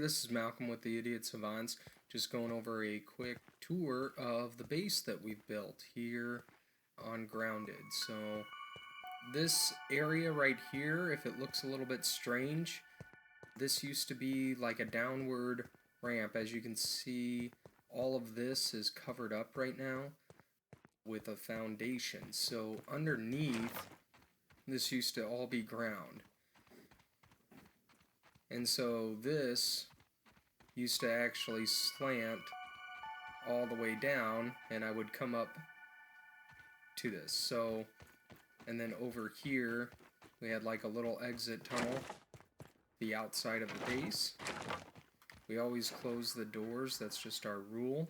this is Malcolm with the Idiot Savants, just going over a quick tour of the base that we've built here on Grounded. So this area right here, if it looks a little bit strange, this used to be like a downward ramp. As you can see, all of this is covered up right now with a foundation. So underneath, this used to all be ground. And so this used to actually slant all the way down, and I would come up to this. So, and then over here, we had like a little exit tunnel, the outside of the base. We always close the doors, that's just our rule.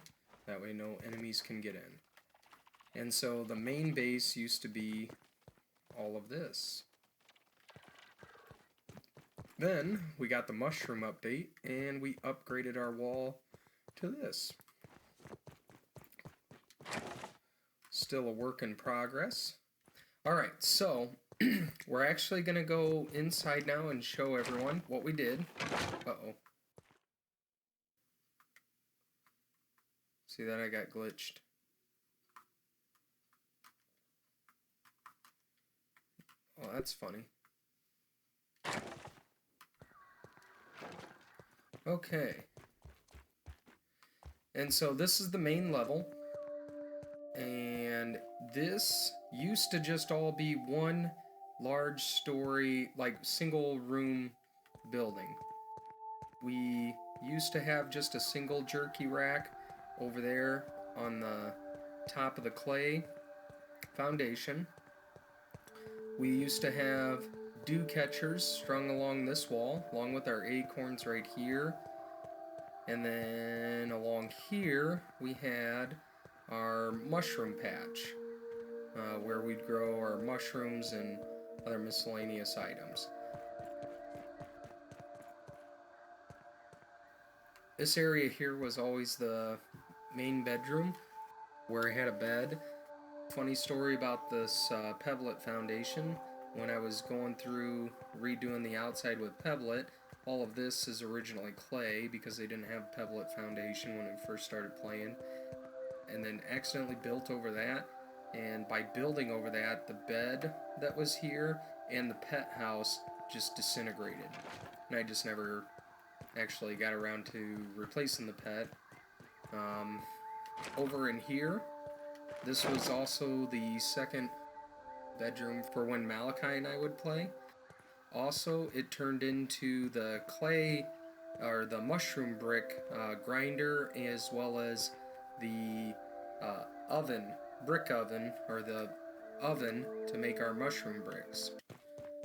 That way no enemies can get in. And so the main base used to be all of this. Then we got the mushroom update and we upgraded our wall to this. Still a work in progress. Alright, so we're actually going to go inside now and show everyone what we did. Uh-oh. See that I got glitched. Oh, that's funny. Okay. And so this is the main level. And this used to just all be one large story, like single room building. We used to have just a single jerky rack over there on the top of the clay foundation. We used to have dew catchers strung along this wall, along with our acorns right here. And then along here, we had our mushroom patch, where we'd grow our mushrooms and other miscellaneous items. This area here was always the main bedroom, where I had a bed. Funny story about this Pebblet foundation. When I was going through redoing the outside with Pebblet, all of this is originally clay because they didn't have Pebblet foundation when I first started playing. And then accidentally built over that, and by building over that, the bed that was here and the pet house just disintegrated. And I just never actually got around to replacing the pet. Over in here, this was also the second bedroom for when Malachi and I would play. Also, it turned into the clay, or the mushroom brick grinder, as well as the oven, brick oven, or the oven to make our mushroom bricks.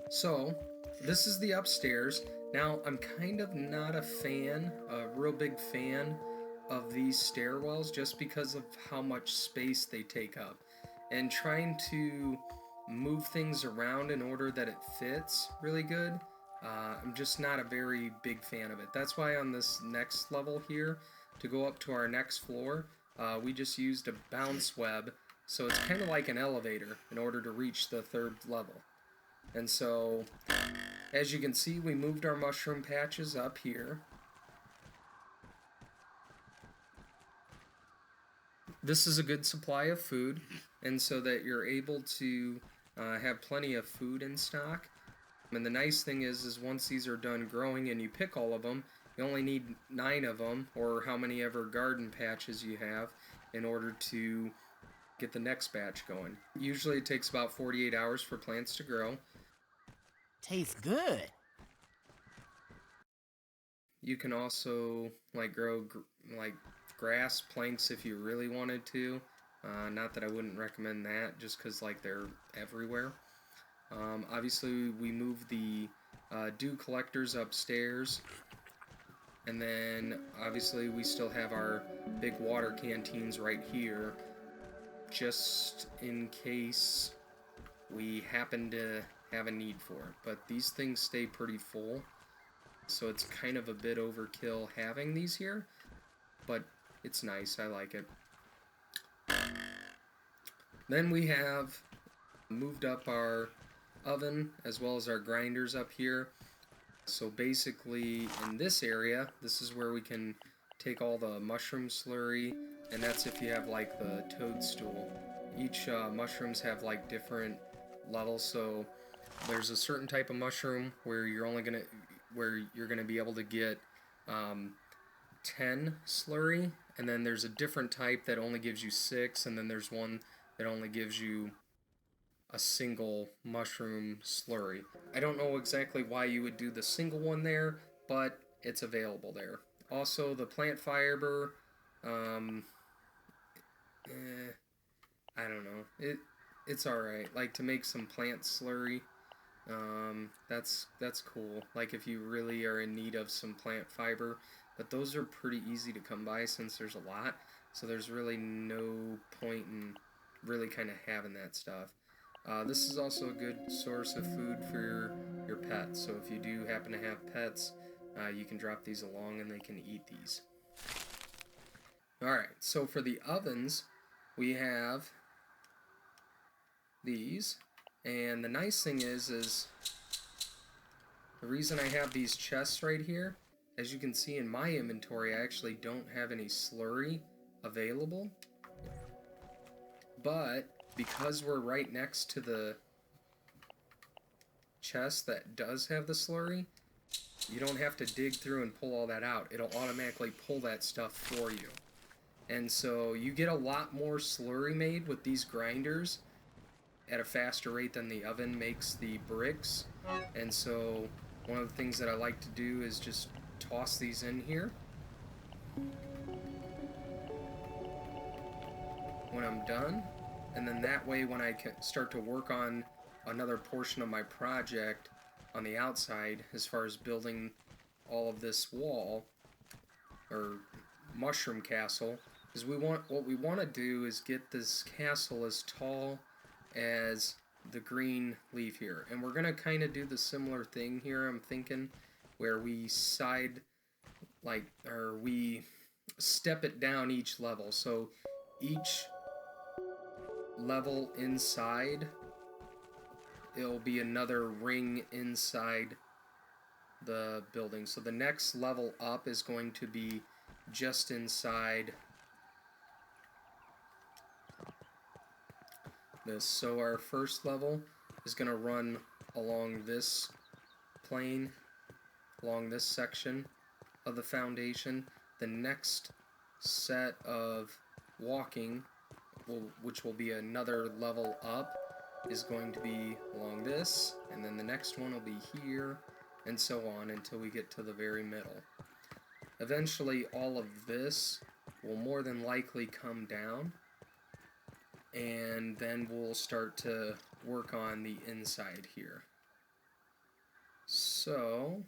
So, this is the upstairs. Now, I'm kind of not a fan, a real big fan of these stairwells just because of how much space they take up. And trying to move things around in order that it fits really good, I'm just not a very big fan of it. That's why on this next level here, to go up to our next floor, we just used a bounce web, so it's kind of like an elevator in order to reach the third level. And so, as you can see, we moved our mushroom patches up here. This is a good supply of food, and so that you're able to have plenty of food in stock. And the nice thing is once these are done growing and you pick all of them, you only need 9 of them, or how many ever garden patches you have, in order to get the next batch going. Usually it takes about 48 hours for plants to grow. Tastes good. You can also grow grass planks if you really wanted to. Not that I wouldn't recommend that, just because they're everywhere. Obviously, we moved the dew collectors upstairs, and then obviously we still have our big water canteens right here, just in case we happen to have a need for it. But these things stay pretty full, so it's kind of a bit overkill having these here, but it's nice, I like it. Then we have moved up our oven as well as our grinders up here. So basically, in this area, this is where we can take all the mushroom slurry, and that's if you have like the toadstool. Each mushrooms have like different levels, so there's a certain type of mushroom where you're gonna be able to get 10 slurry, and then there's a different type that only gives you 6, and then there's one that only gives you a single mushroom slurry. I don't know exactly why you would do the single one there, but it's available there. Also, the plant fiber, I don't know. It's alright. Like, to make some plant slurry, that's cool. Like, if you really are in need of some plant fiber, but those are pretty easy to come by since there's a lot, so there's really no point in really kind of having that stuff. This is also a good source of food for your pets, so if you do happen to have pets, you can drop these along and they can eat these. Alright, so for the ovens, we have these, and the nice thing is the reason I have these chests right here, as you can see in my inventory, I actually don't have any slurry available, but because we're right next to the chest that does have the slurry, you don't have to dig through and pull all that out. It'll automatically pull that stuff for you. And so you get a lot more slurry made with these grinders at a faster rate than the oven makes the bricks. And so one of the things that I like to do is just toss these in here when I'm done. And then that way when I can start to work on another portion of my project on the outside, as far as building all of this wall, or mushroom castle, is what we want to do is get this castle as tall as the green leaf here. And we're going to kind of do the similar thing here, I'm thinking, where we we step it down each level. So each level inside, it'll be another ring inside the building. So the next level up is going to be just inside this. So our first level is going to run along this plane, along this section of the foundation. The next set of walking, which will be another level up, is going to be along this, and then the next one will be here, and so on until we get to the very middle. Eventually all of this will more than likely come down, and then we'll start to work on the inside here. So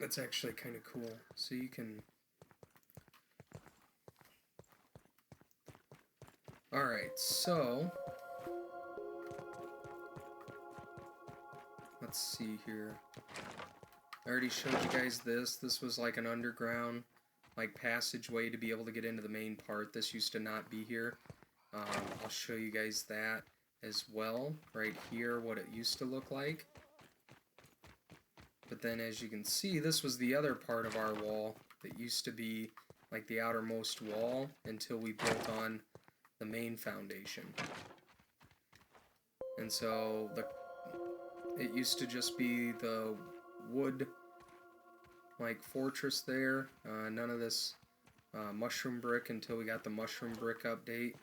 that's actually kind of cool. So you can... Alright, so let's see here. I already showed you guys this. This was like an underground passageway to be able to get into the main part. This used to not be here. I'll show you guys that as well right here, what it used to look like. But then as you can see, this was the other part of our wall that used to be like the outermost wall until we built on the main foundation. And so it used to just be the wood fortress there. None of this mushroom brick until we got the mushroom brick update.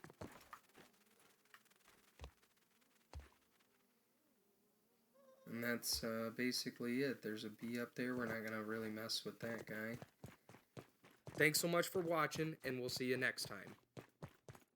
And that's basically it. There's a bee up there. We're not going to really mess with that guy. Thanks so much for watching, and we'll see you next time.